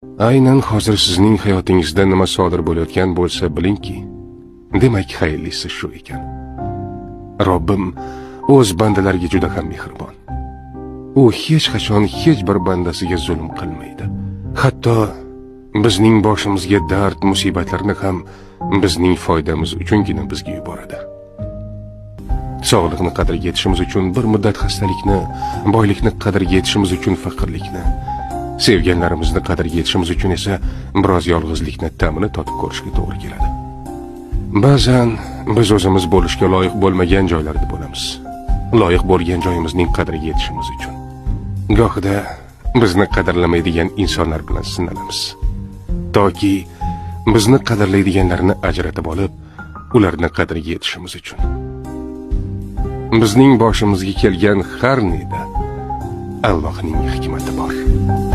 Aynan hozir sizning hayotingizda nima sodir bo'layotgan bo'lsa bilingki, demak xayrlisi shu ekan. Robbim o'z bandalariga juda ham mehribon. U hech qachon hech bir bandasiga zulm qilmaydi. Hatto bizning boshimizga dard, musibatlarni ham bizning foydamiz uchungina bizga yuboradi. Sog'liqni qadriga yetishimiz uchun bir muddat xastalikni, boylikni qadriga yetishimiz uchun faqirlikni, sevganlarimizni qadriga yetishimiz uchun esa biroz yolg'izlikni ta'mini totib ko'rishga to'g'ri keladi. Ba'zan biz o'zimiz bo'lishga loyiq bo'lmagan joylarda bo'lamiz. Loyiq bo'lgan joyimizning qadriga yetishimiz uchun. Gohida bizni qadrlamaydigan insonlar bilan sinalamiz. Toki bizni qadrlaydiganlarni ajratib olib, ularning qadriga yetishimiz uchun. Bizning boshimizga kelgan har neda Allohning hikmati bor.